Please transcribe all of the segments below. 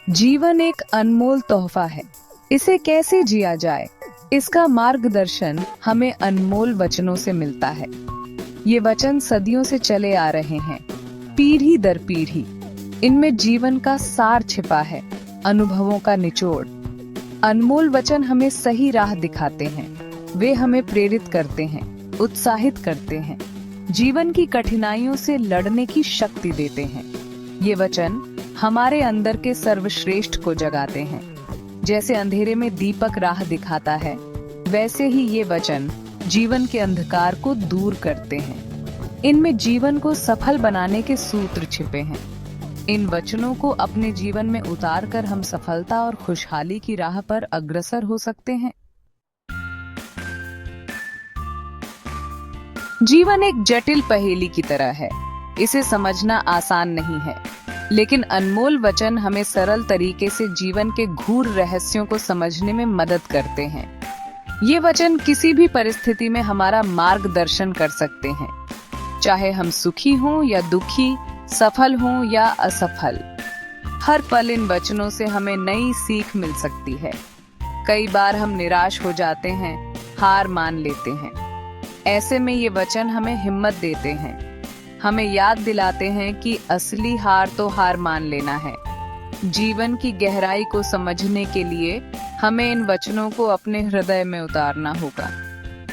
जीवन एक अनमोल तोहफा है। इसे कैसे जिया जाए, इसका मार्गदर्शन हमें अनमोल वचनों से मिलता है। ये वचन सदियों से चले आ रहे हैं, पीढ़ी दर पीढ़ी। इनमें जीवन का सार छिपा है, अनुभवों का निचोड़। अनमोल वचन हमें सही राह दिखाते हैं। वे हमें प्रेरित करते हैं, उत्साहित करते हैं, जीवन की कठिनाइयों से लड़ने की शक्ति देते हैं। ये वचन हमारे अंदर के सर्वश्रेष्ठ को जगाते हैं। जैसे अंधेरे में दीपक राह दिखाता है, वैसे ही ये वचन जीवन के अंधकार को दूर करते हैं। इनमें जीवन को सफल बनाने के सूत्र छिपे हैं। इन वचनों को अपने जीवन में उतारकर हम सफलता और खुशहाली की राह पर अग्रसर हो सकते हैं। जीवन एक जटिल पहेली की तरह है। इसे समझना आसान नहीं है, लेकिन अनमोल वचन हमें सरल तरीके से जीवन के गूढ़ रहस्यों को समझने में मदद करते हैं। ये वचन किसी भी परिस्थिति में हमारा मार्गदर्शन कर सकते हैं, चाहे हम सुखी हों या दुखी, सफल हों या असफल। हर पल इन वचनों से हमें नई सीख मिल सकती है। कई बार हम निराश हो जाते हैं, हार मान लेते हैं। ऐसे में ये वचन हमें हिम्मत देते हैं, हमें याद दिलाते हैं कि असली हार तो हार मान लेना है। जीवन की गहराई को समझने के लिए हमें इन वचनों को अपने हृदय में उतारना होगा।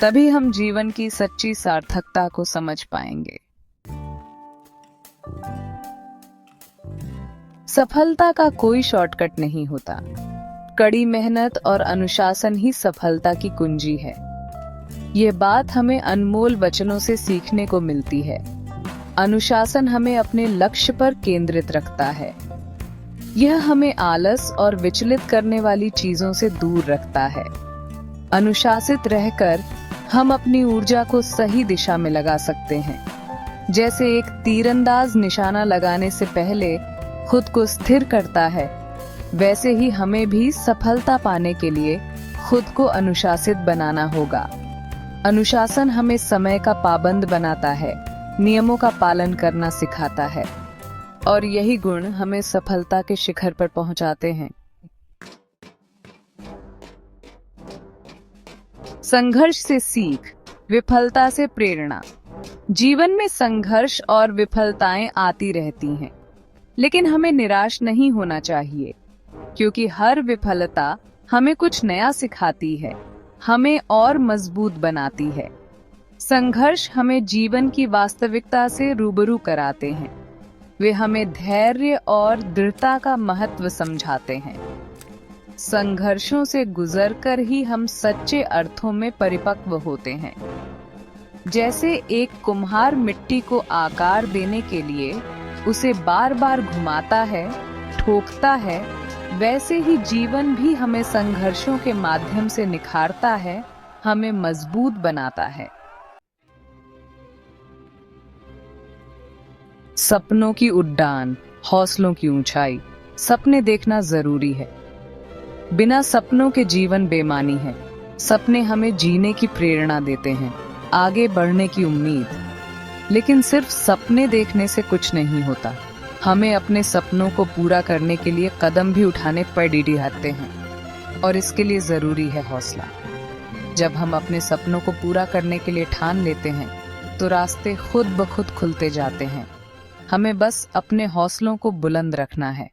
तभी हम जीवन की सच्ची सार्थकता को समझ पाएंगे। सफलता का कोई शॉर्टकट नहीं होता। कड़ी मेहनत और अनुशासन ही सफलता की कुंजी है। ये बात हमें अनमोल वचनों से सीखने को मिलती है। अनुशासन हमें अपने लक्ष्य पर केंद्रित रखता है। यह हमें आलस और विचलित करने वाली चीजों से दूर रखता है। अनुशासित रहकर हम अपनी ऊर्जा को सही दिशा में लगा सकते हैं। जैसे एक तीरंदाज निशाना लगाने से पहले खुद को स्थिर करता है, वैसे ही हमें भी सफलता पाने के लिए खुद को अनुशासित बनाना होगा। अनुशासन हमें समय का पाबंद बनाता है, नियमों का पालन करना सिखाता है, और यही गुण हमें सफलता के शिखर पर पहुंचाते हैं। संघर्ष से सीख, विफलता से प्रेरणा। जीवन में संघर्ष और विफलताएं आती रहती हैं, लेकिन हमें निराश नहीं होना चाहिए, क्योंकि हर विफलता हमें कुछ नया सिखाती है, हमें और मजबूत बनाती है। संघर्ष हमें जीवन की वास्तविकता से रूबरू कराते हैं। वे हमें धैर्य और दृढ़ता का महत्व समझाते हैं। संघर्षों से गुजरकर ही हम सच्चे अर्थों में परिपक्व होते हैं। जैसे एक कुम्हार मिट्टी को आकार देने के लिए उसे बार बार घुमाता है, ठोकता है, वैसे ही जीवन भी हमें संघर्षों के माध्यम से निखारता है, हमें मजबूत बनाता है। सपनों की उड़ान, हौसलों की ऊंचाई। सपने देखना जरूरी है। बिना सपनों के जीवन बेमानी है। सपने हमें जीने की प्रेरणा देते हैं, आगे बढ़ने की उम्मीद। लेकिन सिर्फ सपने देखने से कुछ नहीं होता। हमें अपने सपनों को पूरा करने के लिए कदम भी उठाने पड़ते हैं, और इसके लिए जरूरी है हौसला। जब हम अपने सपनों को पूरा करने के लिए ठान लेते हैं, तो रास्ते खुद ब खुद खुलते जाते हैं। हमें बस अपने हौसलों को बुलंद रखना है।